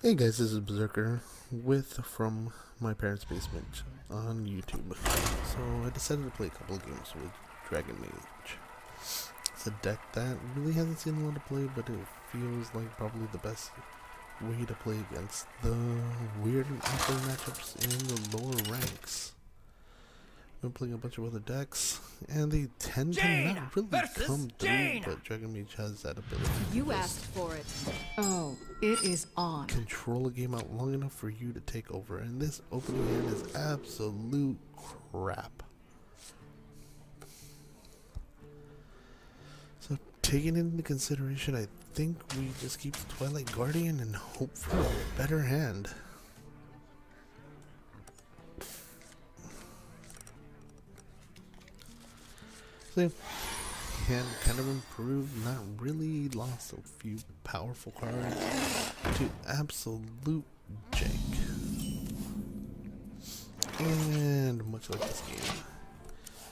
Hey guys, this is Berserker from my parents' basement on YouTube. So I decided to play a couple of games with Dragon Mage. It's a deck that really hasn't seen a lot of play, but it feels like probably the best way to play against the weird and awkward matchups in the lower ranks. I've been playing a bunch of other decks, and they tend to not really come through, but Dragon Mage has that ability. You asked for it. Oh, it is on. Control a game out long enough for you to take over, and this opening hand is absolute crap. So taking into consideration, I think we just keep the Twilight Guardian and hope for a better hand. So hand kind of improved, not really, lost a few powerful cards to absolute jank. And much like this game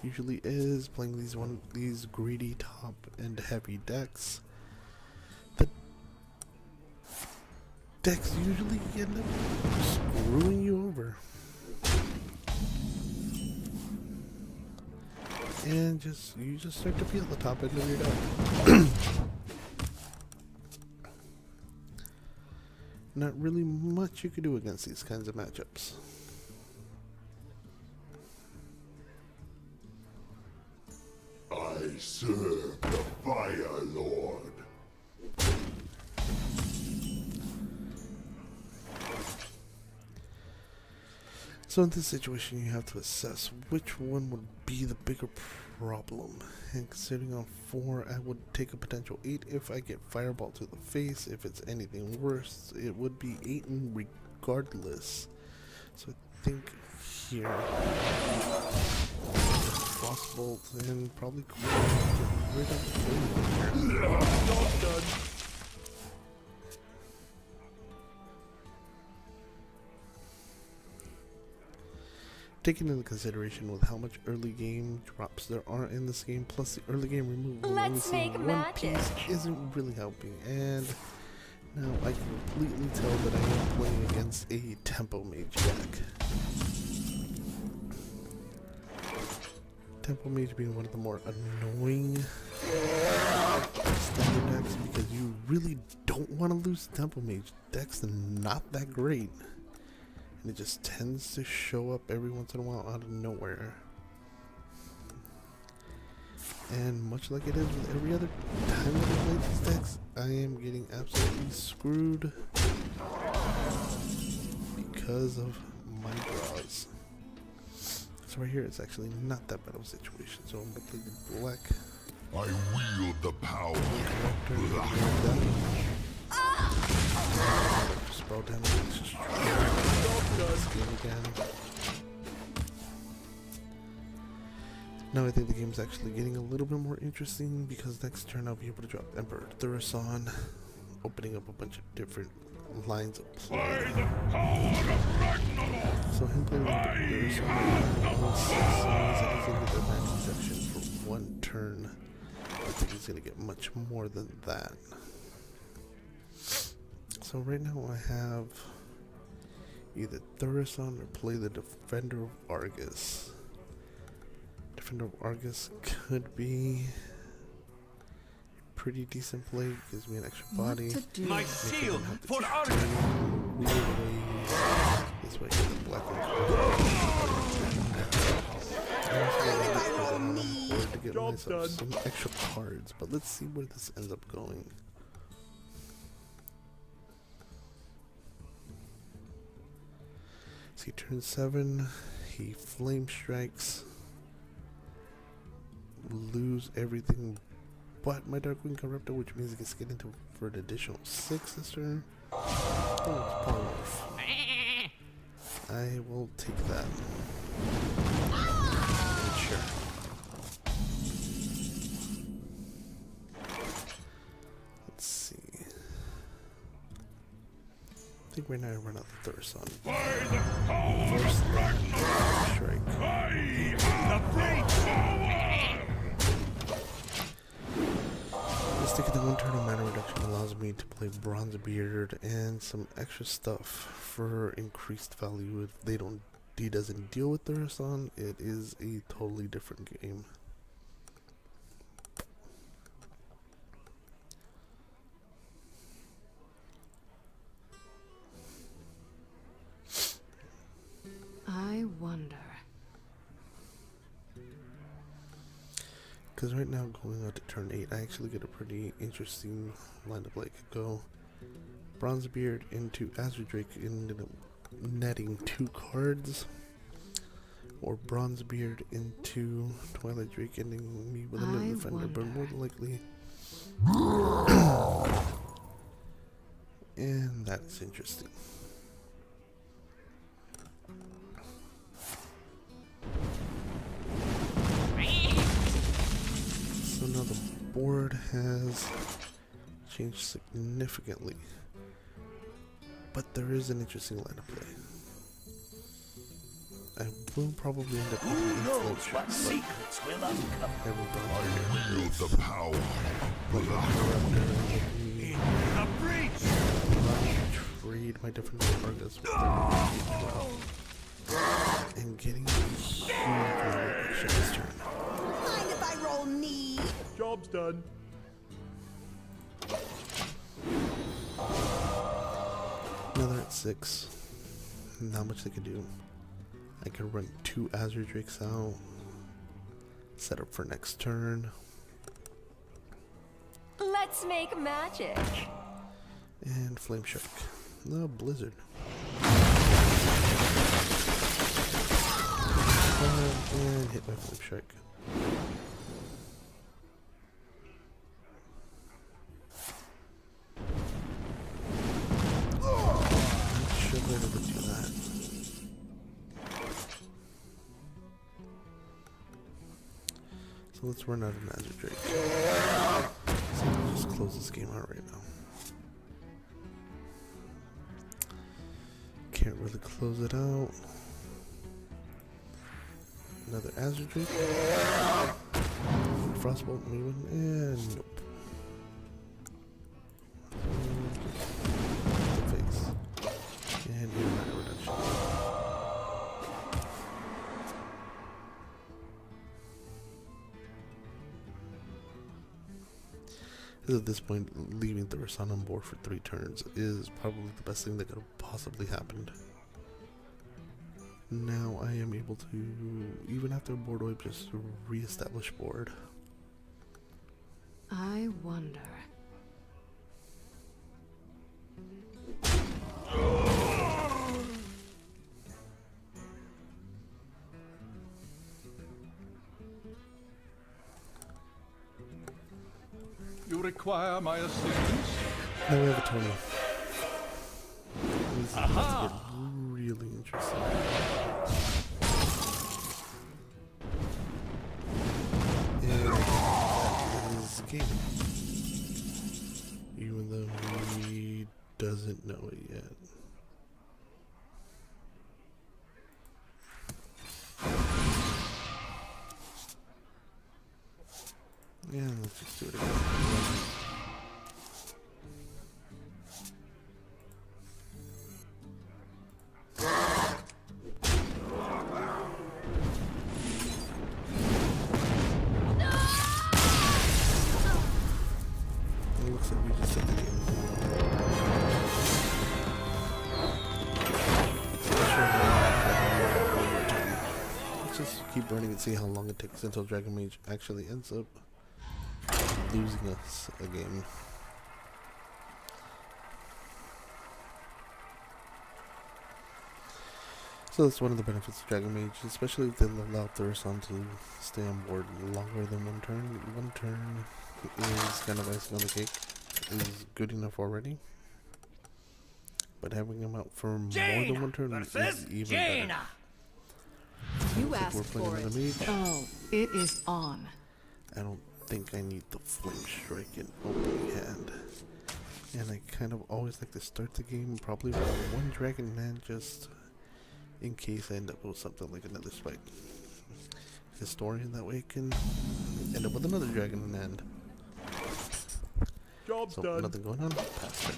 usually is, playing these greedy top and heavy decks, the decks usually end up screwing you over. And you just start to feel the top end of your deck. Not really much you could do against these kinds of matchups. I serve the Fire Lord. So in this situation, you have to assess which one would be the bigger problem. And considering on 4, I would take a potential 8 if I get Fireball to the face. If it's anything worse, it would be 8 regardless. So I think here, Frostbolt and probably get rid of the here. Taking into consideration with how much early game drops there are in this game, plus the early game removal, Let's make one piece isn't really helping. And now I completely tell that I am playing against a Tempo Mage deck. Tempo Mage being one of the more annoying standard decks because you really don't want to lose Tempo Mage. Deck's not that great. And it just tends to show up every once in a while out of nowhere. And much like it is with every other time that I play these decks, I am getting absolutely screwed because of my draws. So right here, it's actually not that bad of a situation. So I'm going to play the black. I wield the power. Spell damage. Again. Now I think the game's actually getting a little bit more interesting because next turn I'll be able to drop Emperor Thaurissan, opening up a bunch of different lines of play. So him playing Thaurissan he's in the advanced section for 1 turn. I think he's gonna get much more than that. So right now I have either Thaurissan or play the Defender of Argus. Defender of Argus could be a pretty decent play, gives me an extra body. My shield for Argus! This way, the Blackwing Corruptor. To get myself some extra cards, but let's see where this ends up going. He turns 7, he Flamestrikes, lose everything but my Blackwing Corruptor, which means he gets to get into for an additional 6 this turn. Oh, it's Polymorph. I will take that. Sure. Let's see. I think right now I run out the Thaurissan. First, Strike. This Sticking the 1 turn of mana reduction allows me to play Bronzebeard and some extra stuff for increased value. If he doesn't deal with Thaurissan, it is a totally different game. I wonder. Because right now, going out to turn 8, I actually get a pretty interesting lineup. Like, go Bronzebeard into Azure Drake, ended up netting 2 cards, or Bronzebeard into Twilight Drake, ending me with another defender, but more than likely. And that's interesting. So now the board has changed significantly, but there is an interesting line of play. I will probably end up eating What secrets will uncover? I wield the power of the In the breach! Trade my different targets with and getting a huge reduction this turn. Mind if I roll knee? Job's done. Now they're at 6. Not much they can do. I can run 2 Azure Drakes out. Set up for next turn. Let's make magic. And Flamestrike. No, Blizzard. And hit my Flamestrike. Should be able to do that. So let's run out of Azure Drake. So we'll just close this game out right now. Can't really close it out. Another Azure Drake. Frostbolt maybe, and nope. The face. And here mana reduction. At this point, leaving Thaurissan on board for 3 turns is probably the best thing that could have possibly happened. Now I am able to, even after a board wipe, just re-establish board. I wonder. You require my assistance? Now we have a Tony. This is about to get really interesting. And that is game. Even though he doesn't know it yet. Yeah, let's just do it again. It looks like we just hit the game. Let's just keep running and see how long it takes until Dragon Mage actually ends up losing us a game. So that's one of the benefits of Dragon Mage, especially if they allow Thaurissan to stay on board longer than 1 turn. 1 turn is kind of icing on the cake, is good enough already. But having him out for more than 1 turn is even better. You asked for it. Oh, it is on. I don't think I need the Flamestrike in opening hand. And I kind of always like to start the game probably with 1 Dragon Man, just in case I end up with something like another Nethersprite Historian. That way I can end up with another Dragon in hand. Job's So done. nothing going on. Pass turn.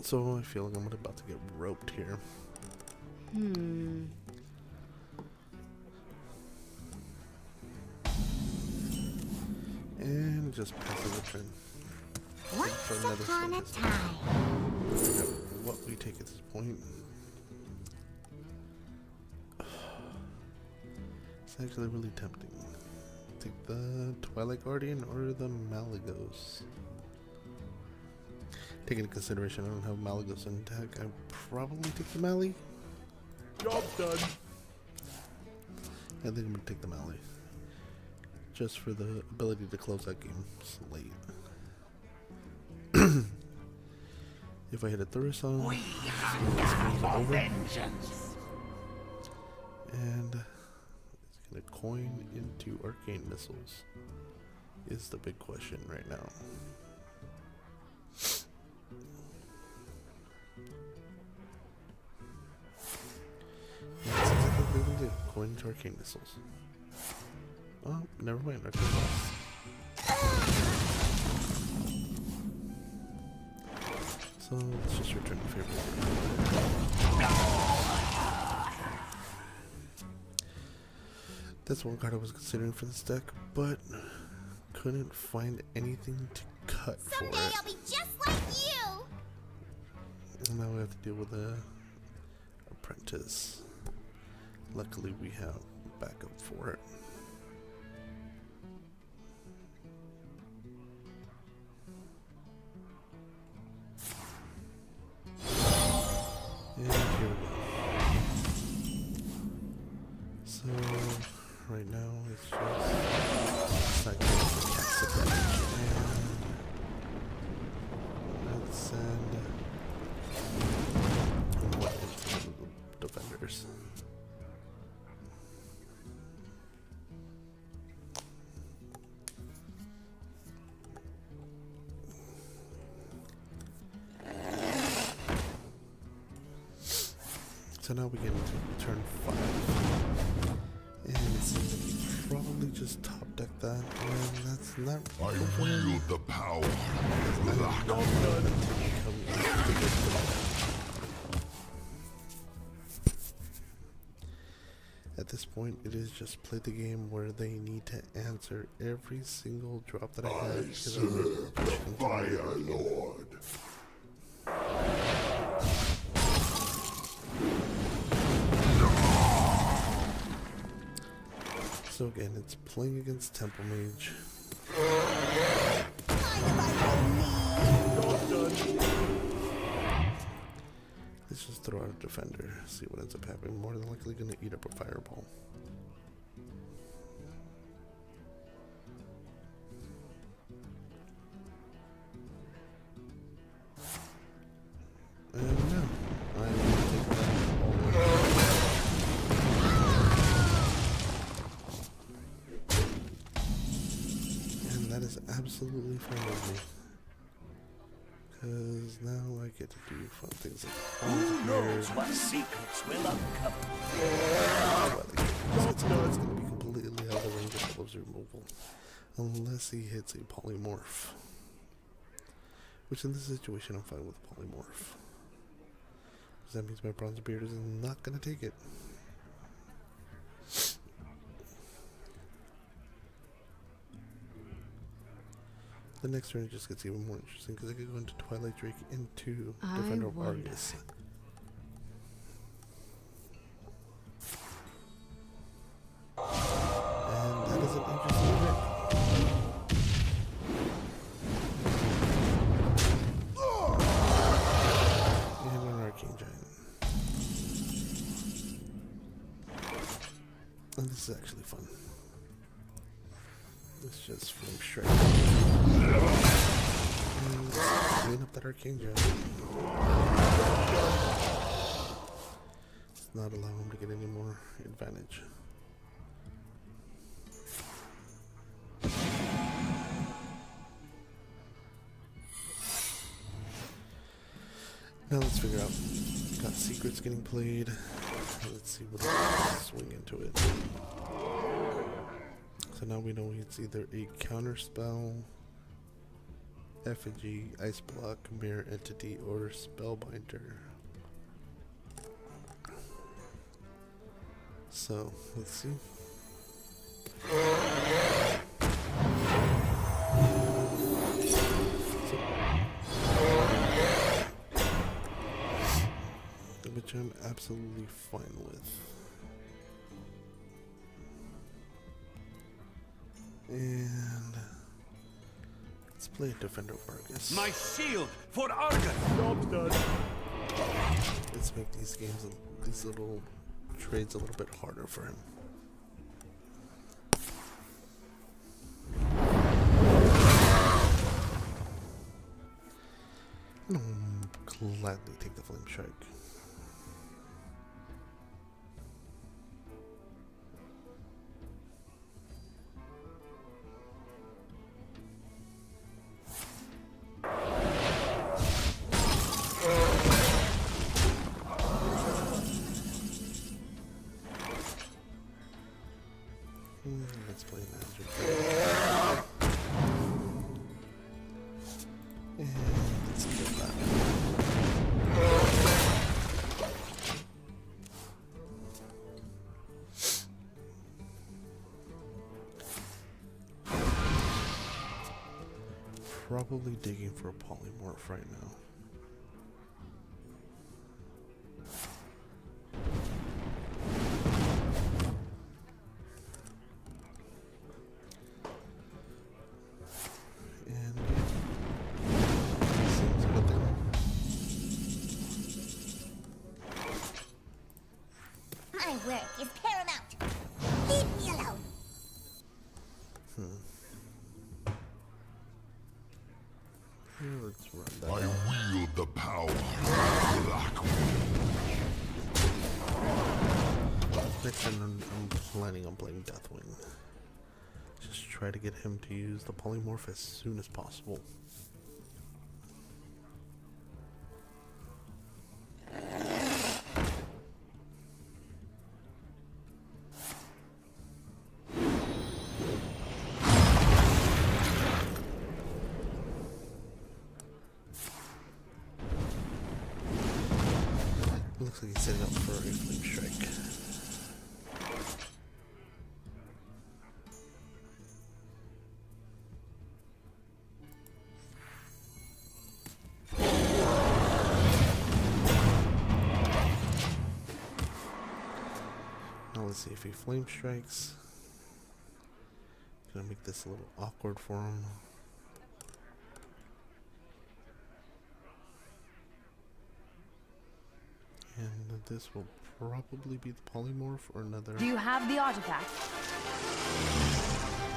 So I feel like I'm about to get roped here. And just passes the turn. Once another upon a focus. time. I forgot what we take at this point. It's actually really tempting. Take the Twilight Guardian or the Malagos. Taking into consideration I don't have Malagos in deck, I probably take the Mali. Job's done. I think I'm gonna take the Mali. Just for the ability to close that game late. If I hit a Thaurissan, it's over. Vengeance. And it's gonna coin into Arcane Missiles. Is the big question right now. That's exactly what we're gonna do. Coin into Arcane Missiles. Oh, never mind. Arcane Missiles. So let's just return the favor. That's one card I was considering for this deck, but couldn't find anything to cut for Someday it. I'll be just like you. And now we have to deal with the apprentice. Luckily we have backup for it. And here we go. So right now it's just not going to cast the damage. And let's send what into the defenders. So now we get into turn 5. And it seems like you probably just top deck that, and that's not I wield the power of Black. At this point, it is just play the game where they need to answer every single drop that I have. I serve the Fire Lord. So again, it's playing against Temple Mage. Mind if I roll Job's done. Let's just throw out a defender, see what ends up happening. More than likely gonna eat up a fireball. And no, I'm gonna take that all the way. And that is absolutely fine with me. Because now I get to do fun things like Who knows what secrets will uncover? it's going to be completely out of the range of Club's removal. Unless he hits a Polymorph. Which in this situation I'm fine with Polymorph. Because that means my Bronzebeard is not going to take it. The next turn just gets even more interesting because I could go into Twilight Drake into Defender of wonder. Argus. And that is an interesting event. And an Arcane Giant. And this is actually fun. It's just Flamestrike. And clean up that Arcane Giant. Let's not allow him to get any more advantage. Now let's figure out. Got secrets getting played. Let's see what else swing into it. So now we know it's either a counter spell, effigy, ice block, mirror entity, or spellbinder. So let's see. Which I'm absolutely fine with. And let's play a Defender of Argus. My shield for Argus. Job's done. Let's make these games, these little trades a little bit harder for him. I'll gladly take the Flamestrike. Let's play an Azure Drake. And let's kill that. Probably digging for a Polymorph right now. My work is paramount. Leave me alone. Let's run that. I wield the power of Blackwing. Next time I'm planning on playing Deathwing. Just try to get him to use the Polymorph as soon as possible. Looks like he's setting up for a Flamestrike. Now let's see if he Flamestrikes. Gonna make this a little awkward for him. And this will probably be the Polymorph or another. Do you have the artifact?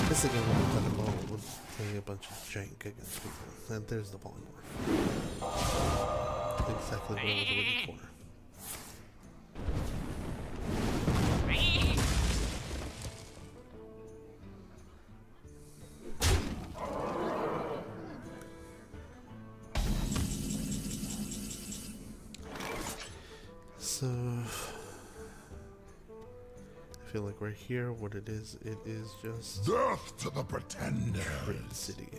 This again will be kind of low with playing a bunch of jank against people. And there's the Polymorph. Exactly what I was looking for. So I feel like right here, what it is just Death to the pretenders. Trade City.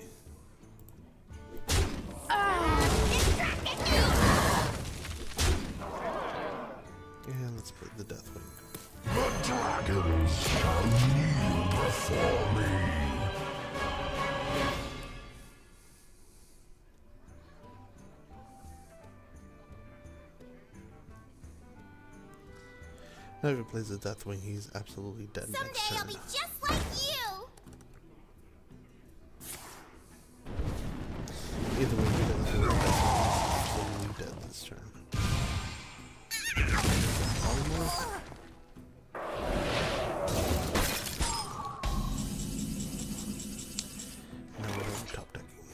And let's play the Deathwing. The dragons shall kneel before me. Now if he plays the Deathwing, he's absolutely dead next Someday turn. I'll be just like you. Either way, he doesn't play the Deathwing, he's absolutely dead this turn. Polymorph. Now we're top decking.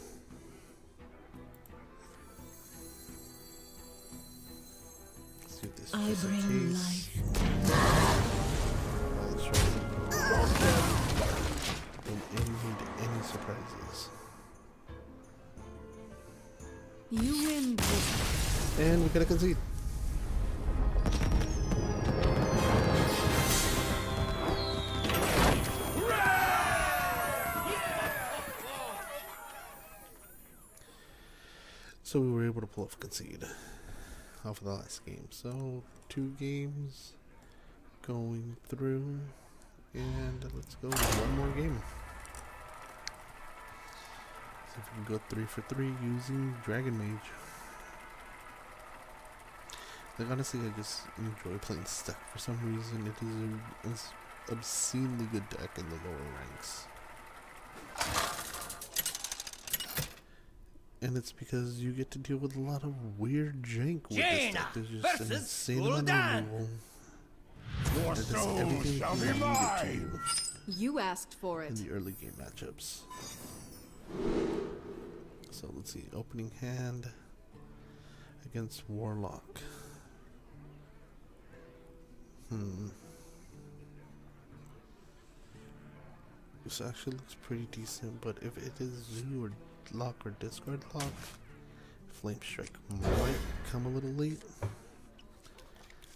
Let's see if this is just a case. Alexstrasza. Don't need any surprises. You win this. And we gotta concede. So we were able to pull off concede off of the last game. So 2 games going through, and let's go one more game. See if we can go 3 for 3 using Dragon Mage. Like honestly, I just enjoy playing this deck for some reason. It is an obscenely good deck in the lower ranks. And it's because you get to deal with a lot of weird jank with this deck. There's just an insane amount of removal. Your That does soul everything shall you be need it mine. to You asked for in it. the early game matchups. So let's see, opening hand against Warlock. This actually looks pretty decent, but if it is Zoo or Lock or Discard Lock, Flamestrike might come a little late.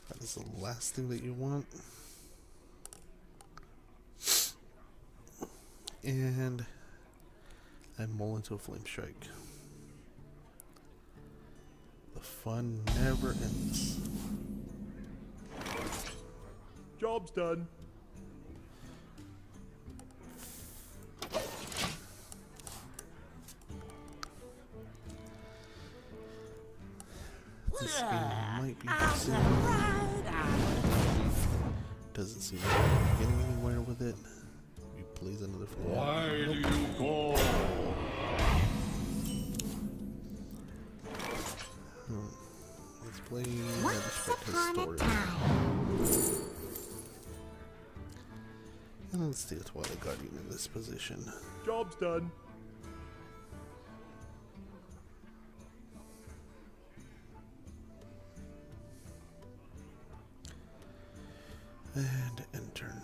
That is the last thing that you want. And I mull into a Flamestrike. The fun never ends. Job's done. This game might be decent. Doesn't seem like we're getting anywhere with it. He plays another flame. Why do you call? Let's play Once Nethersprite upon a Historian. time. And let's do a Twilight Guardian in this position. Job's done. And end turn.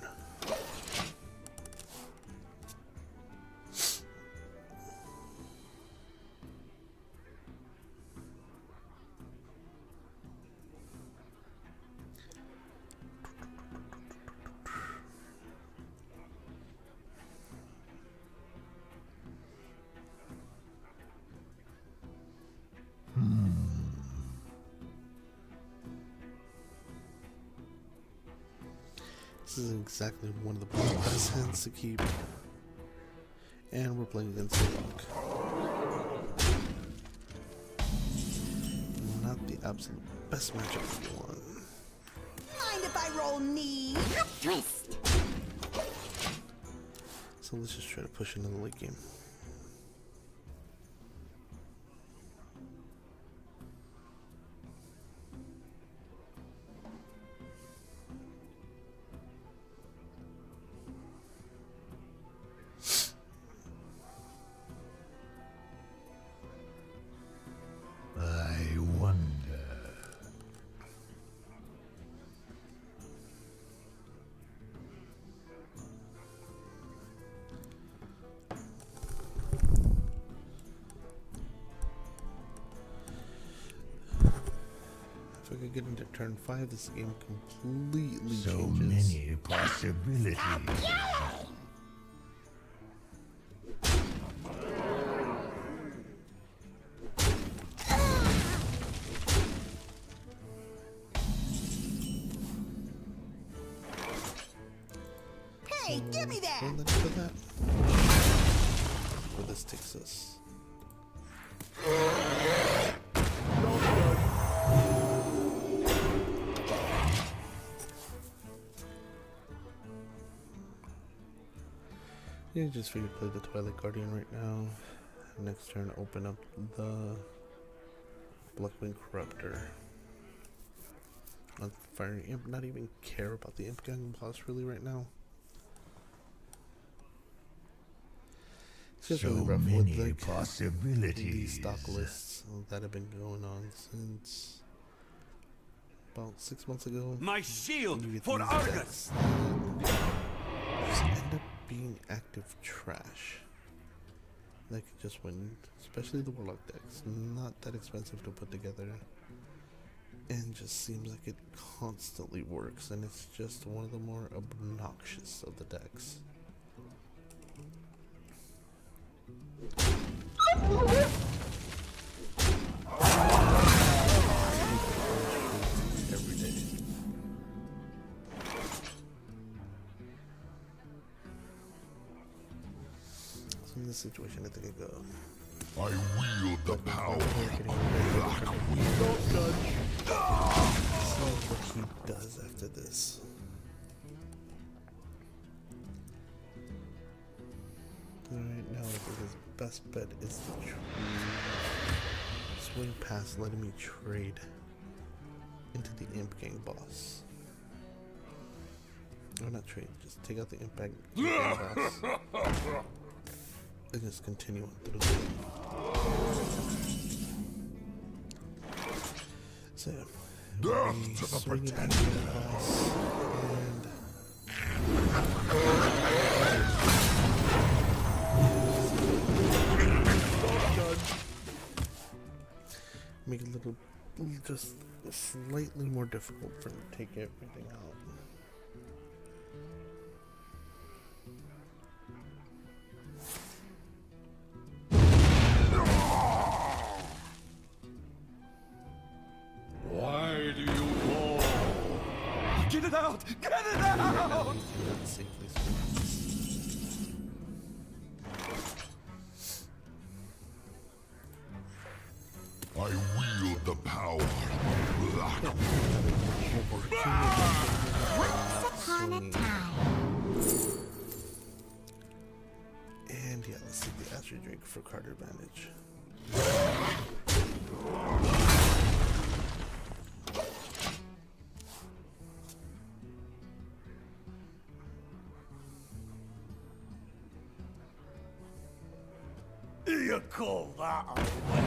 This is exactly one of the best hands to keep. And we're playing against the Rock. Not the absolute best matchup for you want. Mind if I roll knee? A twist. So let's just try to push into the late game. I wonder. If I could get into turn 5, this game completely So changes. many possibilities. Hey, give me that. Well, let's put that. Where this takes us. Yeah, just figured play the Twilight Guardian right now. Next turn, open up the Blackwing Corruptor. Not firing imp, not even care about the imp gang boss really right now. It's just So really rough with many like the possibilities. stock lists that have been going on since about 6 months ago. My shield You get for these Argus! decks that just end up being active trash. They could just win, especially the Warlock decks. Not that expensive to put together. and just seems like it constantly works, and it's just one of the more obnoxious of the decks. Every day. So in this situation, I think I go. I wield the power. So what he does after this. Right now, I think his best bet is to swing past letting me trade into the Imp Gang boss. Or not trade, just take out the Imp Gang boss. And just continue on through the game. So, Death to the pretender. Make it a little, just slightly more difficult for him to take everything out. Why do you call? Get it out! Get it out! Safely. I wield the power. Once upon a time. And yeah, let's see the Azure Drake for card advantage. You call that a win?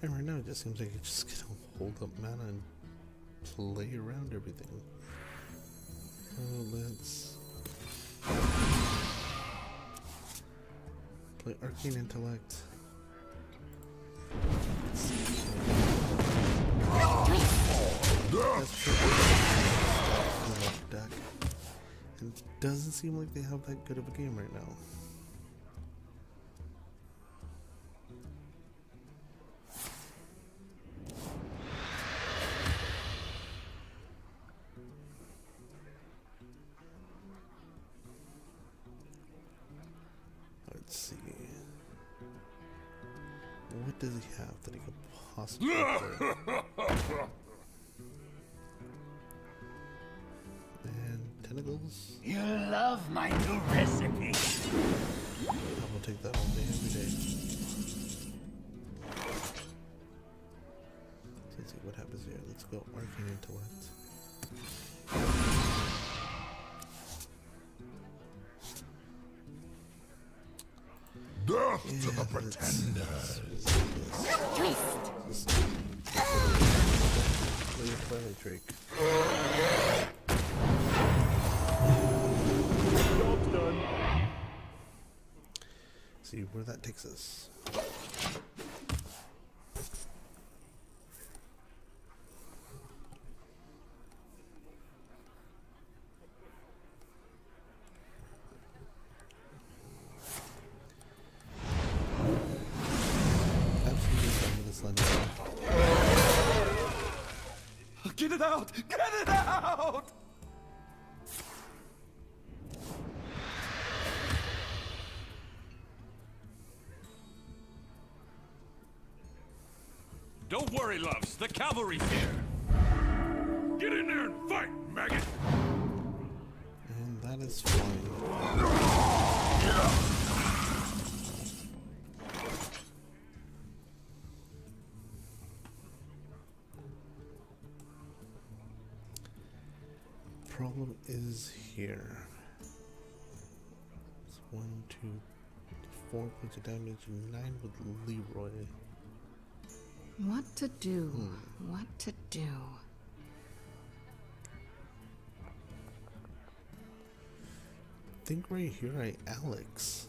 And right now it just seems like it's just gonna hold up mana and play around everything. So let's play Arcane Intellect. That's deck. And it doesn't seem like they have that good of a game right now. Let's see. What does he have that he could possibly play? And tentacles? You love my new recipe. I will take that all day, every day. Let's see what happens here. Let's go Arcane Intellect. Death to the pretender. Play your Twilight Drake. Job's done. See where that takes us. Get it out! Get it out! Don't worry, loves. The cavalry's here. Get in there and fight, maggot! And that is fine. Problem is here. It's 1, 2, 4 points of damage, 9 with Leroy. What to do? What to do? think right here Alex.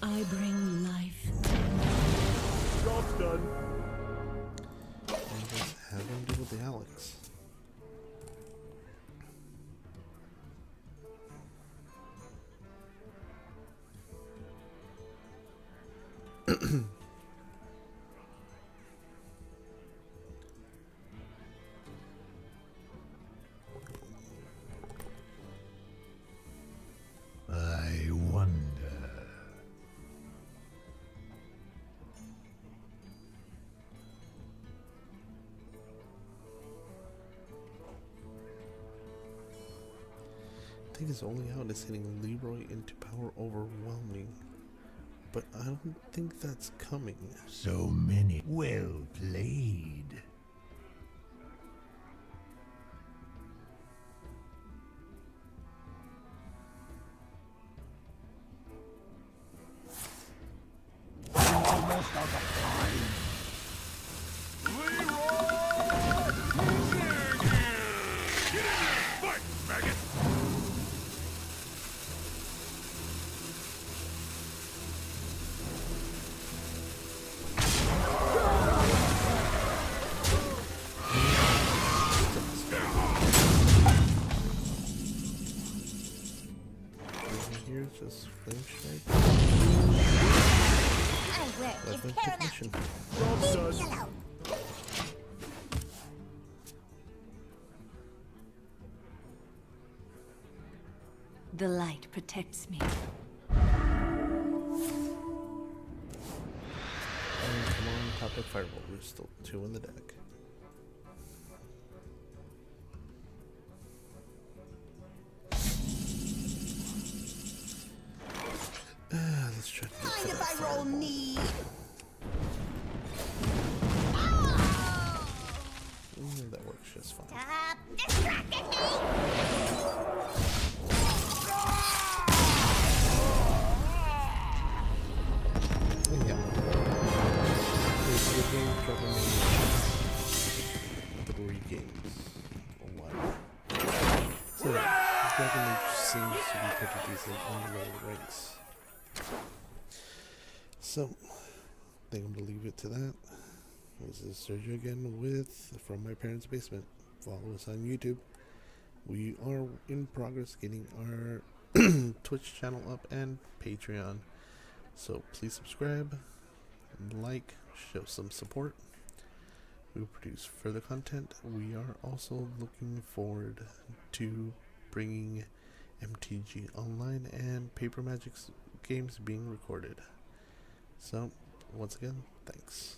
I bring life. Job's done. And just have him deal with the Alex. I wonder. I think his only out is hitting Leroy into power overwhelming. But I don't think that's coming. So many. Well played. Almost out of time. Fight, maggot! Here's just Flamestrike. I will give Blackwing paramount. Technician. Job's Leave me done. alone. The light protects me. And come on, top of Firebolt. We're still 2 in the deck. Let's try to get Mind to if that I roll Firebolt. knee? That works just fine. Stop distracting me! Yeah. It's a good game, Dragon Mage. 3 games. Oh, wow. So, Dragon Mage seems to be pretty decent on the lower ranks. So, I think I'm going to leave it to that. This is Sergio again with From My Parents' Basement. Follow us on YouTube. We are in progress getting our Twitch channel up and Patreon. So please subscribe, like, show some support. We will produce further content. We are also looking forward to bringing MTG Online and Paper Magic's games being recorded. So, once again, thanks.